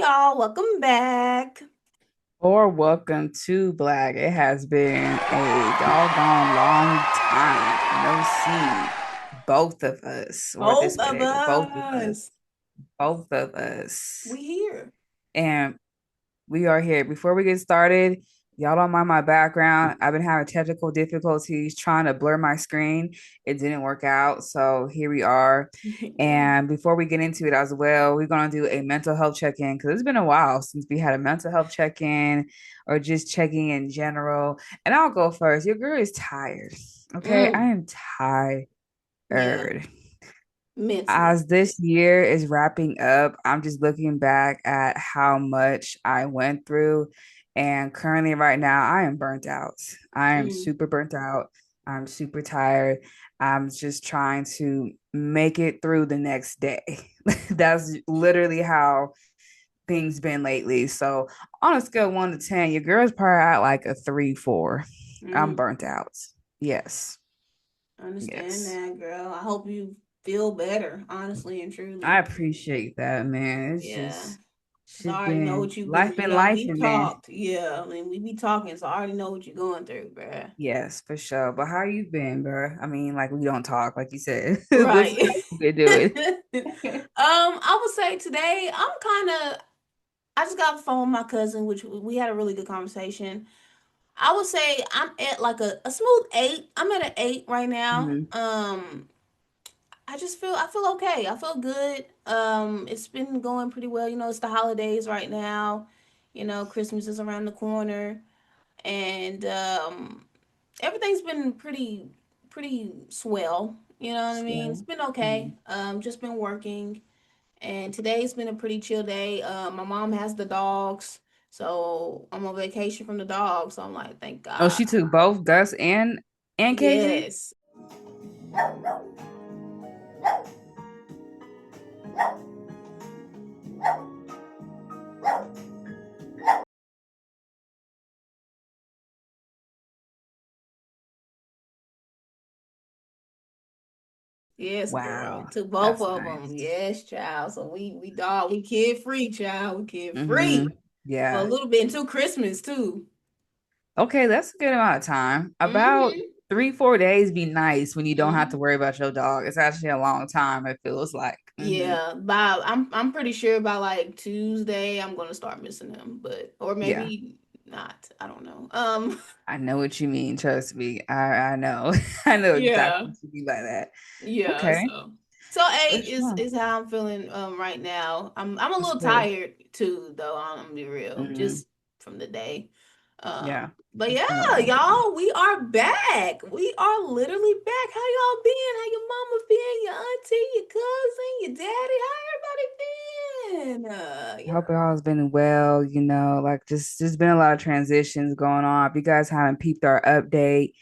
y'all. Welcome back. Or welcome to Black. It has been a doggone long time. No see both of us, or Both this of way, both of us, us. both of us. We here. And we are here. Before we get started, y'all don't mind my background. I've been having technical difficulties trying to blur my screen. It didn't work out. So here we are. Yeah. And before we get into it as well, we're going to do a mental health check in because it's been a while since we had a mental health check in or just checking in general. And I'll go first. Your girl is tired. Okay. I Mm, am tired. yeah. Mentally. As this year is wrapping up, I'm just looking back at how much I went through. And currently, right now, I am burnt out. I am Mm, super burnt out. I'm super tired. I'm just trying to make it through the next day. That's literally how things been lately. So, on a scale of 1 to 10, your girl's probably at like a 3, 4. I'm mm. burnt out. Yes. I understand Yes. that, girl. I hope you feel better, honestly and I truly. appreciate that, man. Yeah. It's 'Cause I just already know been what you've been, life been life we've and man. talked. Yeah. I mean, we be talking, so I already know what you're going through, bruh. Yes, for sure. But how you been, bro? I mean, like we don't talk, like you said. What's Right. how you been doing? I would say today I'm kind of I just got off the phone with my cousin, which we had a really good conversation. I would say I'm at like a smooth 8. I'm at an 8 right now. Hmm. I feel okay. I feel good. It's been going pretty well. It's the holidays right now. Christmas is around the corner, and everything's been pretty swell. You know what I mean? It's So, been okay. mhm. Just been working, and today's been a pretty chill day. My mom has the dogs, so I'm on vacation from the dogs. So I'm like, thank Oh, God. she took both Gus and KG? Yes. Yes, girl. Wow, Took both that's of them. nice. Yes, child. So we kid free, child. We kid Hmm. free for a Yeah. little bit until Christmas too. Okay, that's a good amount of time. About Mhm. 3, 4 days be nice when you don't have to Mhm. worry about your dog. It's actually a long time, it feels like. Hmm. Yeah, by I'm pretty sure by like Tuesday I'm gonna start missing him, but or Yeah. maybe not. I don't know. I know what you mean. Trust me. I know. I know Yeah. exactly what you mean by that. Yeah, Okay. so For eight is sure. is how I'm feeling right now. I'm a That's little good. tired too, though. I'm gonna be real, Hmm. just from the day. Yeah. But It's been a yeah, long day. y'all, we are back. We are literally back. How y'all been? How your mama been? Your auntie, your cousin, your daddy? How everybody been? I hope it all has been well, like just there's been a lot of transitions going on. If you guys haven't peeped our update,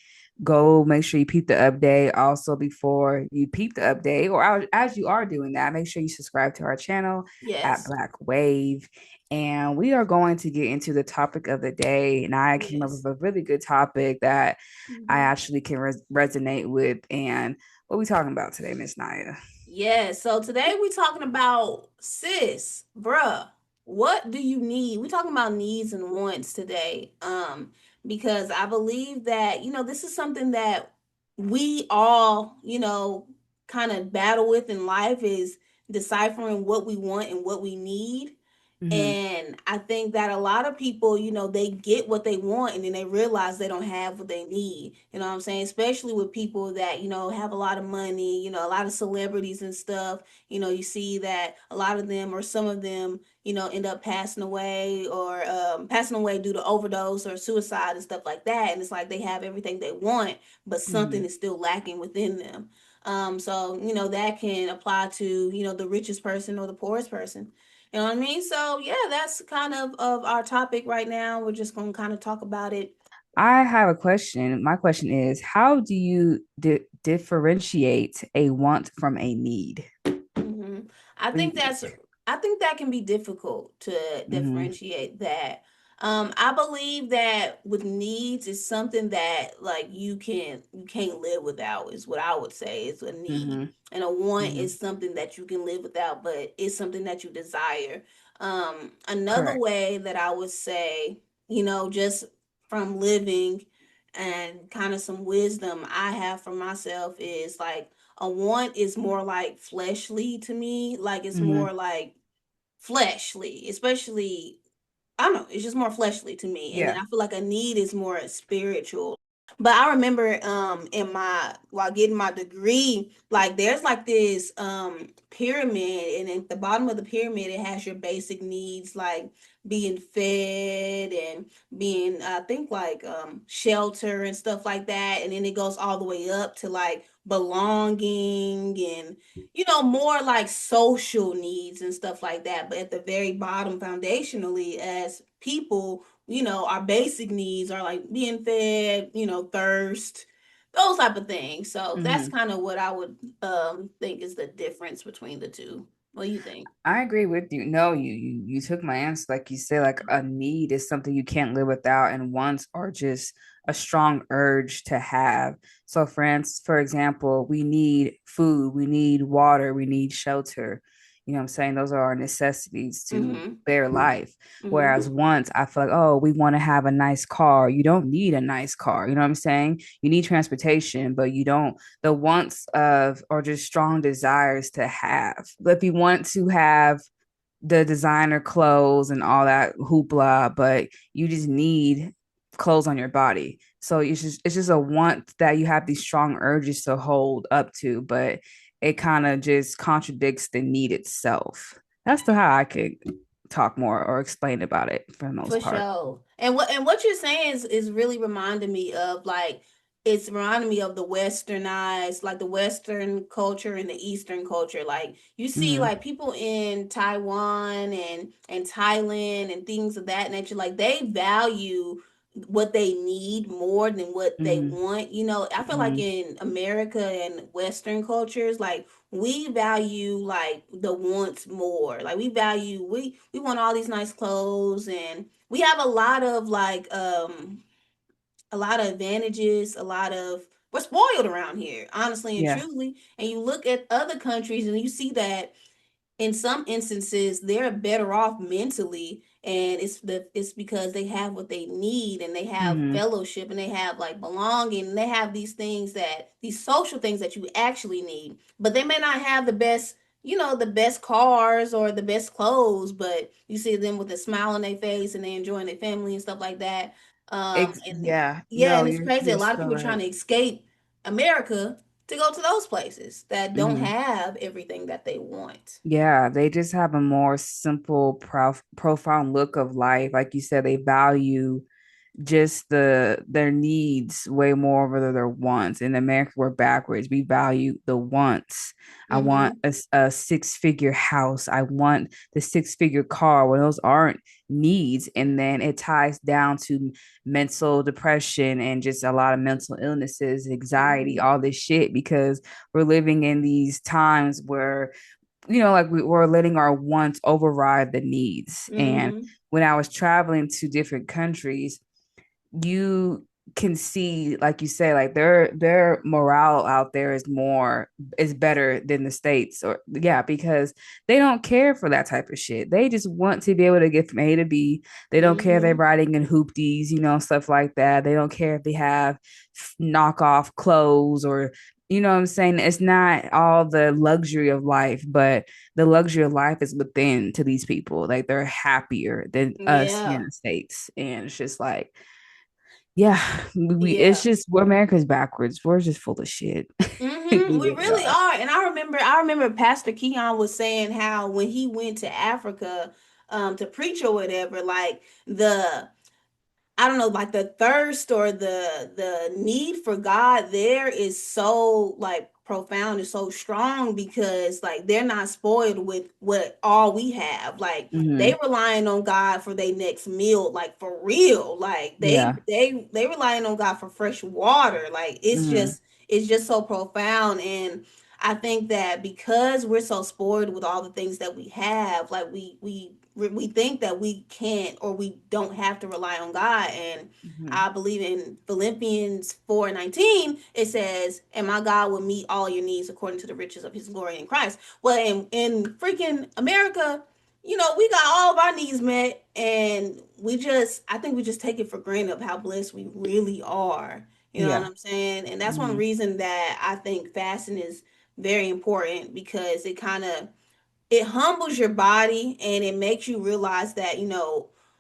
go make sure you peep the update. Also, before you peep the update, or as you are doing that, make sure you subscribe to our channel at Yes, Black Wave. And we are going to get into the topic of the day. And I came up with yes. a really good topic that I Mhm. actually can resonate with. And what are we talking about today, Miss Naya? Yes. So today we're talking about sis, bruh. What do you need? We're talking about needs and wants today. Because I believe that, this is something that we all, kind of battle with in life is deciphering what we want and what we need. Hmm. And I think that a lot of people, they get what they want and then they realize they don't have what they need. You know what I'm saying? Especially with people that, have a lot of money, a lot of celebrities and stuff. You see that a lot of them or some of them, end up passing away or passing away due to overdose or suicide and stuff like that. And it's like they have everything they want, but something Hmm. is still lacking within them. So, that can apply to, the richest person or the poorest person. You know what I mean? So yeah, that's kind of our topic right now. We're just gonna kind of talk about it. I have a question. My question is, how do you differentiate a want from a need? hmm I What do you think think? that can be difficult to Hmm. differentiate that. I believe that with needs is something that like you can't live without is what I would say is a need. Hmm. And a want Hmm. is something that you can live without, but it's something that you desire. Another Correct. way that I would say, just from living and kind of some wisdom I have for myself is like a want is more like fleshly to me. Like it's Hmm. more like fleshly, especially I don't know, it's just more fleshly to me. And then Yeah. I feel like a need is more spiritual. But I remember in my while getting my degree, like there's like this pyramid, and at the bottom of the pyramid it has your basic needs like being fed and being I think like shelter and stuff like that. And then it goes all the way up to like belonging and more like social needs and stuff like that. But at the very bottom, foundationally, as people, our basic needs are like being fed, thirst, those type of things. So that's Hmm. kind of what I would think is the difference between the two. What do you think? I agree with you. No, you took my answer. Like you say, like a need is something you can't live without, and wants are just a strong urge to have. So, friends, for example, we need food, we need water, we need shelter. You know what I'm saying? Those are our necessities to Mm-hmm. bear life. Whereas Mm-hmm. once I feel like, oh, we want to have a nice car. You don't need a nice car. You know what I'm saying? You need transportation, but you don't the wants of or just strong desires to have. If you want to have the designer clothes and all that hoopla, but you just need clothes on your body. So it's just a want that you have these strong urges to hold up to, but it kind of just contradicts the need itself. That's the how I could talk more or explain about it for the most For part. sure. And what you're saying is really reminding me of like it's reminding me of the westernized, like the western culture and the eastern culture. Like you see Mm-hmm. like people in Taiwan and Thailand and things of that nature, like they value what they need more than what they Mm-hmm. want. I feel like Mm-hmm. in America and western cultures, like we value like the wants more. Like we want all these nice clothes, and we have a lot of advantages, we're spoiled around here, honestly and Yeah. truly. And you look at other countries and you see that in some instances they're better off mentally, and it's because they have what they need, and they have Mm-hmm. fellowship, and they have like belonging, and they have these social things that you actually need. But they may not have the best cars or the best clothes, but you see them with a smile on their face and they enjoying their family and stuff like that. And Yeah. yeah, No, and it's you're crazy, a you're lot of so people are trying right. to escape America to go to those places that don't Mm-hmm. have everything that they want. Yeah, they just have a more simple, profound look of life. Like you said, they value just their needs way more over their wants. In America, we're backwards. We value the wants. I want Mm-hmm. a six-figure house. I want the six-figure car. When those aren't needs, and then it ties down to mental depression and just a lot of mental illnesses, anxiety, Mm-hmm. all this shit because we're living in these times where like we're letting our wants override the needs. And Mm-hmm. when I was traveling to different countries, you can see, like you say, like their morale out there is better than the States, or yeah, because they don't care for that type of shit. They just want to be able to get from A to B. They don't care if they're Mm-hmm. riding in hoopties, stuff like that. They don't care if they have knockoff clothes or what I'm saying? It's not all the luxury of life, but the luxury of life is within to these people. Like they're happier than us here in Yeah. the States. And it's just like, yeah, it's Yeah. just we're America's backwards. We're just full of shit. We Mm-hmm. We really really are. are. And I remember Pastor Keon was saying how when he went to Africa to preach or whatever, like the I don't know, like the thirst or the need for God there is so like profound and so strong because like they're not spoiled with what all we have. Like they Hmm. relying on God for their next meal, like for real. Like they Yeah. they they relying on God for fresh water. Like Hmm. it's just so profound. And I think that because we're so spoiled with all the things that we have, like we think that we can't or we don't have to rely on God. And Hmm. I believe in Philippians 4:19, it says, and my God will meet all your needs according to the riches of his glory in Christ. Well, in freaking America, we got all of our needs met, and I think we just take it for granted of how blessed we really are. You know what Yeah. I'm saying? And that's one Hmm. reason that I think fasting is very important, because it humbles your body, and it makes you realize that,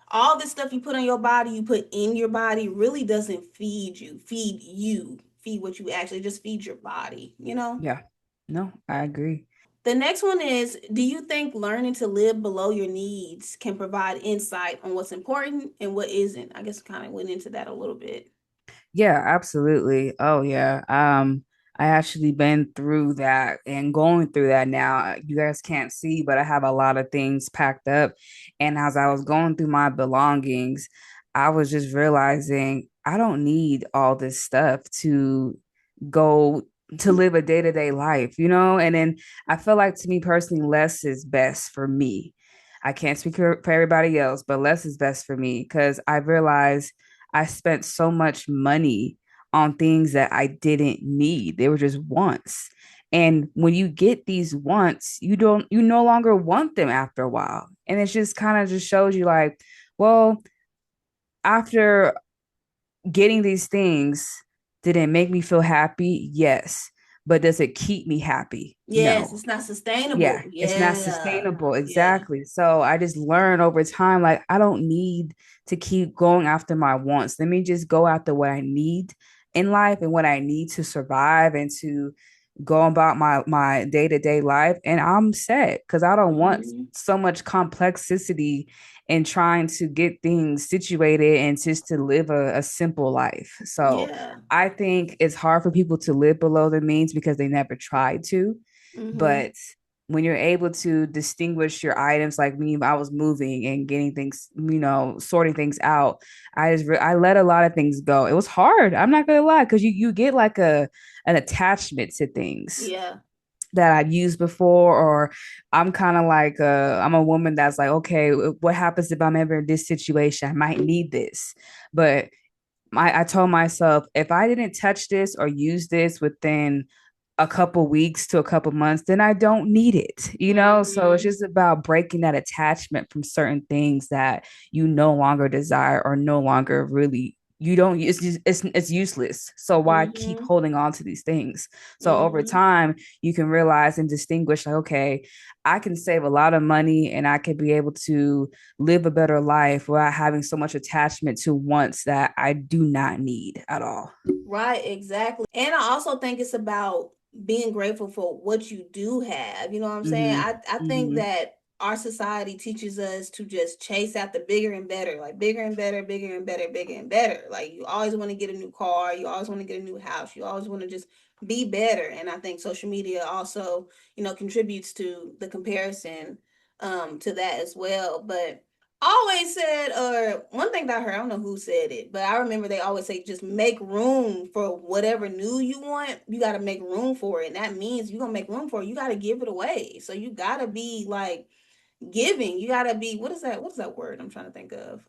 all this stuff you put on your body, you put in your body, really doesn't feed what you actually just feed your body. Yeah. No, I agree. The next one is, do you think learning to live below your needs can provide insight on what's important and what isn't? I guess kind of went into that a little bit. Yeah, absolutely. Oh yeah. I actually been through that and going through that now. You guys can't see, but I have a lot of things packed up. And as I was going through my belongings, I was just realizing I don't need all this stuff go to live a day-to-day life, And then I feel like to me personally, less is best for me. I can't speak for everybody else, but less is best for me because I realized I spent so much money on things that I didn't need. They were just wants. And when you get these wants, you no longer want them after a while. And it just kind of just shows you like, well, after getting these things, did it make me feel happy? Yes. But does it keep me happy? Yes, No. it's not Yeah, sustainable. it's not Yeah. sustainable. Yeah. Exactly. So I just learned over time, like, I don't need to keep going after my wants. Let me just go after what I need in life and what I need to survive and to go about my day-to-day life. And I'm set because I don't want Hmm. so much complexity in trying to get things situated and just to live a simple life. So Yeah. I think it's hard for people to live below their means because they never tried to. Hmm. But when you're able to distinguish your items, like me, I was moving and getting things, sorting things out. I let a lot of things go. It was hard. I'm not gonna lie, because you get like an attachment to things Yeah. that I've used before, or I'm kind of like I'm a woman that's like, okay, what happens if I'm ever in this situation? I might need this, but I told myself if I didn't touch this or use this within a couple weeks to a couple months, then I don't need it. So it's Hmm. just about breaking that attachment from certain things that you no longer desire or no longer really you don't it's useless. So why keep Hmm. holding on to these things? So over Hmm. time you can realize and distinguish like, okay, I can save a lot of money and I can be able to live a better life without having so much attachment to wants that I do not need at all. Right, exactly. And I also think it's about being grateful for what you do have. You know what I'm saying? Mm-hmm. I think Mm-hmm. that our society teaches us to just chase after bigger and better, like bigger and better, bigger and better, bigger and better. Like you always want to get a new car, you always want to get a new house, you always want to just be better. And I think social media also, contributes to the comparison to that as well. But always said, or one thing that I heard, I don't know who said it, but I remember they always say just make room for whatever new you want. You got to make room for it. And that means you're going to make room for it. You got to give it away. So you got to be like giving. You got to be, what is that? What's that word I'm trying to think of?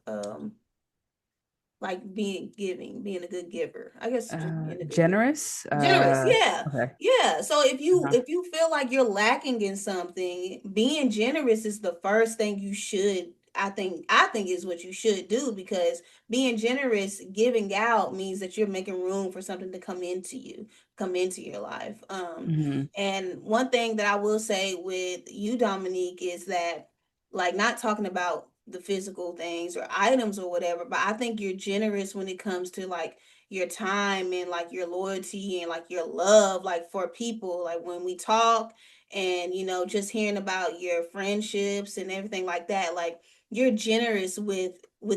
Like being giving, being a good giver. I guess just being a good giver. Generous. Generous, yeah. Okay. Yeah. So if you Uh-huh. if you feel like you're lacking in something, being generous is the first thing you should I think is what you should do, because being generous, giving out means that you're making room for something to come into your life. Mm-hmm. And one thing that I will say with you, Dominique, is that, like, not talking about the physical things or items or whatever, but I think you're generous when it comes to like your time and like your loyalty and like your love, like for people. Like when we talk and just hearing about your friendships and everything like that, like you're generous with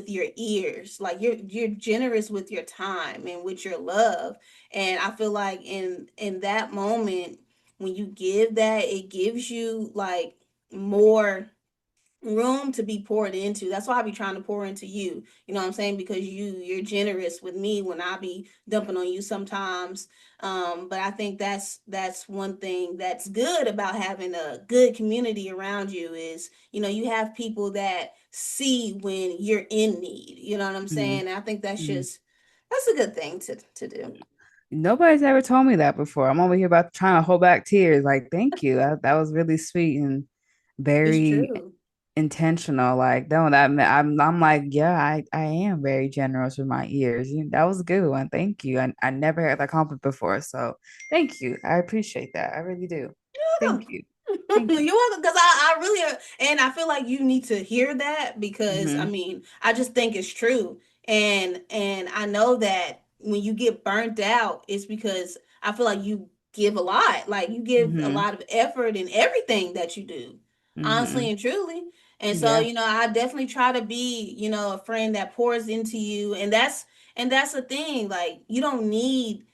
your ears, like you're generous with your time and with your love. And I feel like in that moment, when you give that, it gives you like more room to be poured into. That's why I be trying to pour into you. You know what I'm saying? Because you're generous with me when I be dumping on you sometimes. But I think that's one thing that's good about having a good community around you is, you have people that see when you're in need. You know what I'm saying? And I think Mm-hmm. that's a good thing to do. Nobody's ever told me that before. I'm over here about trying to hold back tears. Like, thank you. That was really sweet and It's very true. intentional. Like, no, I'm like, yeah, I am very generous with my ears. That was a good one. Thank you. I never had that compliment before. So thank you. I appreciate that. I really do. Thank you. Thank you. You're welcome, because I really and I feel like you need to hear that, because I Mm-hmm. mean I just think it's true, and I know that when you get burnt out, it's because I feel like you give a lot, like you give a Mm-hmm. lot of effort in everything that you do, honestly Mm-hmm. and truly. And so, Yeah. I definitely try to be, a friend that pours into you, and that's the thing. Like, you don't need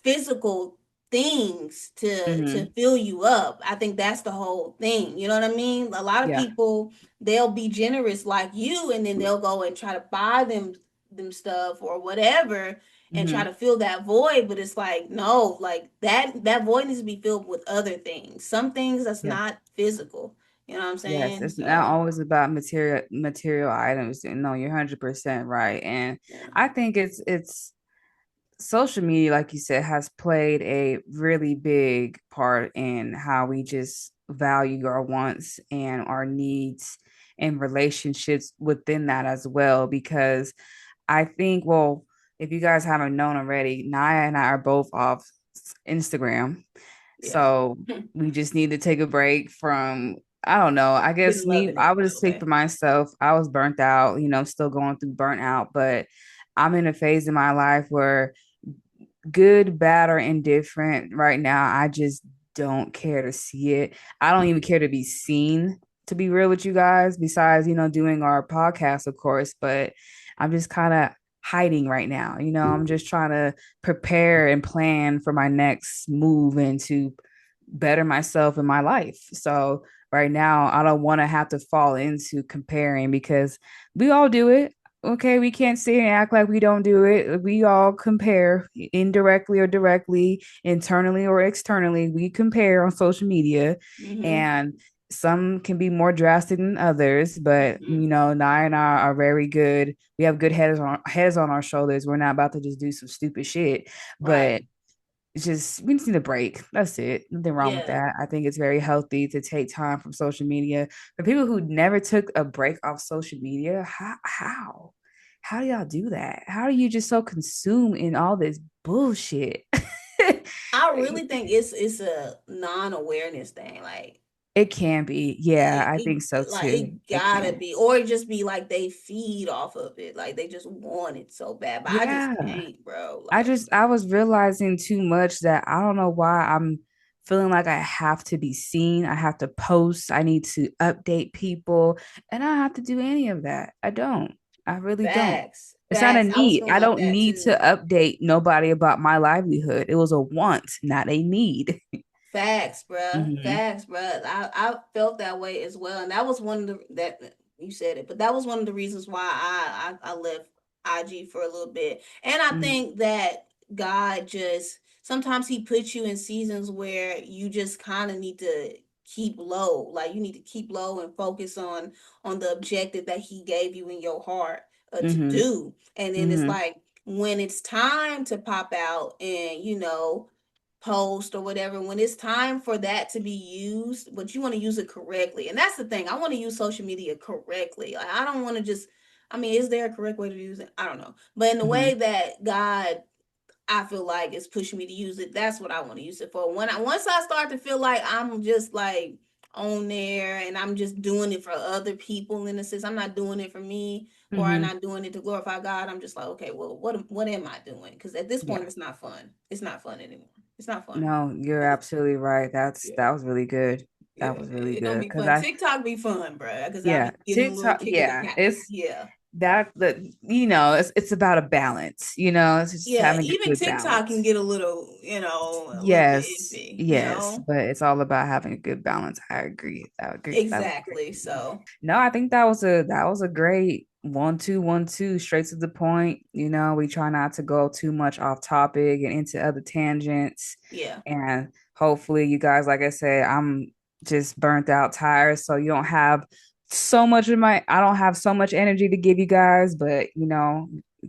physical things to Mm-hmm. fill you up. I think that's the whole thing. You know what I mean? A lot of Yeah. people, they'll be generous like you, and then they'll go and try to buy them stuff or whatever, and try Mm-hmm. to fill that void. But it's like, no, like that void needs to be filled with other things. Some things that's Yeah. not physical. You know what I'm Yes, saying? it's not So always about material items. No, you're 100% right. And yeah. I think it's social media, like you said, has played a really big part in how we just value our wants and our needs and relationships within that as well. Because I think, well, if you guys haven't known already, Naya and I are both off Instagram. Yeah. So we just need to take a break from, I don't know. I guess Been me, loving I it, would by just the speak way. for myself. I was burnt out, still going through burnout, but I'm in a phase in my life where good, bad, or indifferent right now, I just don't care to see it. I don't even care to be seen, to be real with you guys, besides, doing our podcast, of course, but I'm just kind of hiding right now. I'm just trying to prepare and plan for my next move and to better myself in my life. So right now, I don't want to have to fall into comparing because we all do it. Okay, we can't sit and act like we don't do it. We all compare indirectly or directly, internally or externally. We compare on social media, Mm-hmm. and some can be more drastic than others. But Mm-hmm. Nye and I are very good. We have good heads on our shoulders. We're not about to just do some stupid shit. But Right. it's just we just need a break. That's it. Nothing wrong with Yeah. that. I think it's very healthy to take time from social media. For people who never took a break off social media, how do y'all do that? How are you just so consumed in all this bullshit? I really think it's a non-awareness thing. It can be. Yeah, I think so too. It It gotta can. be, or it just be like they feed off of it, like they just want it so bad. But I just Yeah. can't, bro. I was realizing too much that I don't know why I'm feeling like I have to be seen. I have to post. I need to update people. And I don't have to do any of that. I don't. I really don't. Facts, It's not a facts. I was need. feeling I like don't that need to too. update nobody about my livelihood. It was a want, not a need. Facts, bruh. Hmm. Facts, bruh. I felt that way as well, and that was one of the that you said it, but that was one of the reasons why I left IG for a little bit. And I Hmm. think that God just sometimes He puts you in seasons where you just kind of need to keep low, like you need to keep low and focus on the objective that He gave you in your heart to Hmm. do, and then it's Hmm. like when it's time to pop out and post or whatever, when it's time for that to be used, but you want to use it correctly. And that's the thing, I want to use social media correctly. Like, I don't want to just, I mean, is there a correct way to use it? I don't know, but in the Hmm. way that God, I feel like, is pushing me to use it, that's what I want to use it for. Once I start to feel like I'm just like on there and I'm just doing it for other people, in a sense, I'm not doing it for me, or I'm Hmm. not doing it to glorify God. I'm just like, okay, well, what am I doing? Because at this point Yeah. it's not fun. It's not fun anymore. It's not fun. No, you're absolutely right. Yeah, That was really good. yeah. That was really It don't good. be Cause fun. TikTok be fun, bro. Because I yeah, be getting a little TikTok, kick of the yeah, cat. it's Yeah, it's about a balance, it's just yeah. having a Even good TikTok can balance. get a little bit Yes, iffy. yes, but it's all about having a good balance. I agree. That was Exactly. great. So No, I think that was a great 1 2 1 2 straight to the point. We try not to go too much off topic and into other tangents. yeah, And hopefully you guys, like I said, I'm just burnt out, tired. So you don't have I don't have so much energy to give you guys, but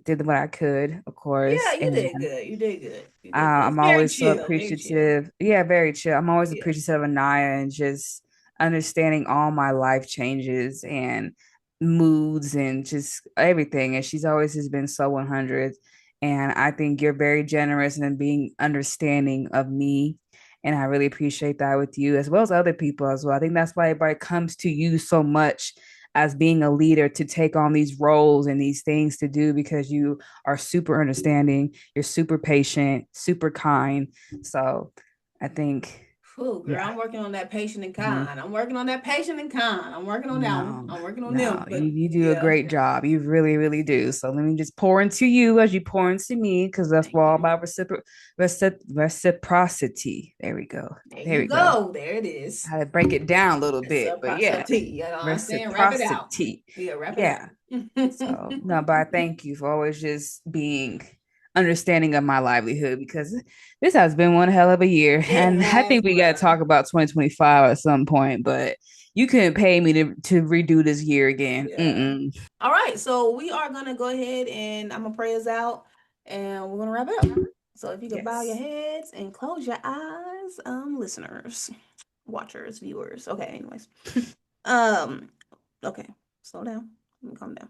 did what I could, of yeah. course. You did And good. You did good. You did good. It's I'm very always so chill. Very chill. appreciative. Yeah, very chill. I'm always Yeah. appreciative of Naya and just understanding all my life changes and moods and just everything. And she's always just been so 100. And I think you're very generous and being understanding of me. And I really appreciate that with you as well as other people as well. I think that's why everybody comes to you so much as being a leader to take on these roles and these things to do because you are super understanding, you're super patient, super kind. So I think, Oh, girl, yeah. I'm working on that patient and Mhm. kind. I'm working on that patient and kind. I'm working on that one. No, I'm working on no, them. But you do a yeah, great job. You really, really do. So let me just pour into you as you pour into me, because that's thank all you. about reciprocity. There we go. There There you we go. go. There it is. I had to break it down a little bit, but yeah, Reciprocity. You know what I'm saying? Wrap it out. reciprocity. Yeah, wrap it Yeah. out. So no, but I thank you for always just being understanding of my livelihood because this has been one hell of a year. It And I has, think we got to talk bruh. about 2025 at some point, but you couldn't pay me to redo this year again. Yeah. Mm-mm. All right. So we are gonna go ahead and I'm gonna pray us out and we're gonna wrap it up. So if you could bow your Yes. heads and close your eyes, listeners, watchers, viewers. Okay, anyways. Um, okay, slow down. Let me calm down.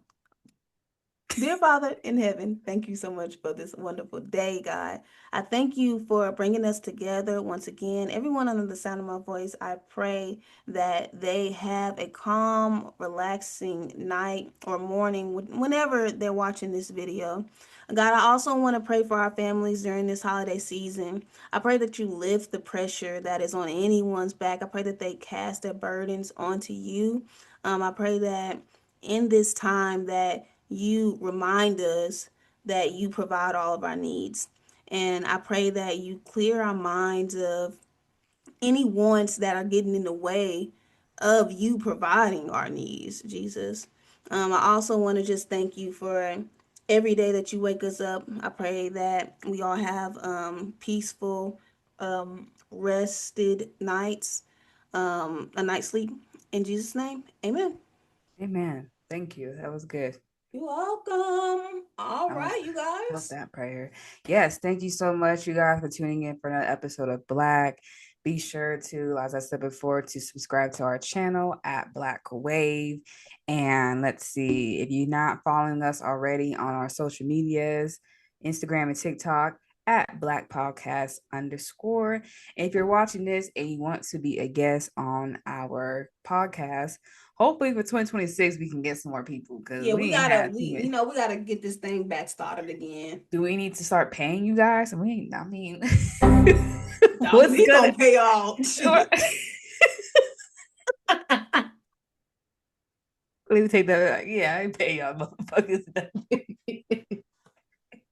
Dear Father in heaven, thank you so much for this wonderful day, God. I thank you for bringing us together once again. Everyone under the sound of my voice, I pray that they have a calm, relaxing night or morning whenever they're watching this video. God, I also want to pray for our families during this holiday season. I pray that you lift the pressure that is on anyone's back. I pray that they cast their burdens onto you. I pray that in this time that you remind us that you provide all of our needs. And I pray that you clear our minds of any wants that are getting in the way of you providing our needs, Jesus. I also want to just thank you for every day that you wake us up. I pray that we all have peaceful, rested nights, a night's sleep. In Jesus' name, amen. Amen. Thank you. That was good. You're welcome. All I was right, you felt guys. that prayer. Yes, thank you so much, you guys, for tuning in for another episode of Black. Be sure to, as I said before, to subscribe to our channel at Black Wave. And let's see, if you're not following us already on our social medias, Instagram and TikTok at Black Podcast _. If you're watching this and you want to be a guest on our podcast, hopefully for 2026 we can get some more people because Yeah, we we ain't gotta had too many. we gotta get this thing back started again. Do we need to start paying you guys? I mean, Dog, what's we gonna gonna pay all shit. let me take that? Yeah, I pay y'all motherfuckers.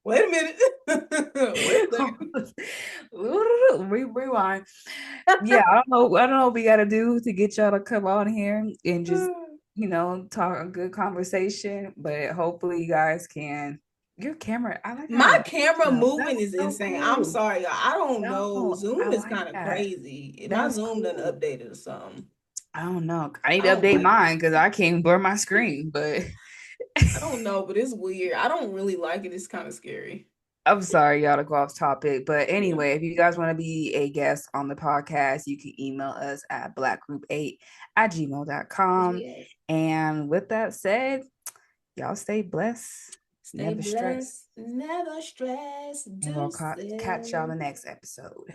Wait a minute. Wait a second. Rewind. Yeah, I don't know. I don't know what we gotta do to get y'all to come on here and just talk a good conversation. But hopefully, you guys can. Your camera, I like how My you camera up. moving That's is so insane. I'm cool. sorry, y'all. I don't know. No, I Zoom is like kind of that. crazy. My That's Zoom done cool. updated or something. I don't know. I need I to don't update like it. mine because I can't blur my screen. But I don't know, but it's weird. I don't really like it. It's kind of scary. I'm sorry, y'all, to go off topic. But Yeah. anyway, if you guys want to be a guest on the podcast, you can email us at blackgroup8@gmail.com. Yes. And with that said, y'all stay blessed, Stay never stress, blessed, never stress. and we'll catch y'all Deuces. the next episode.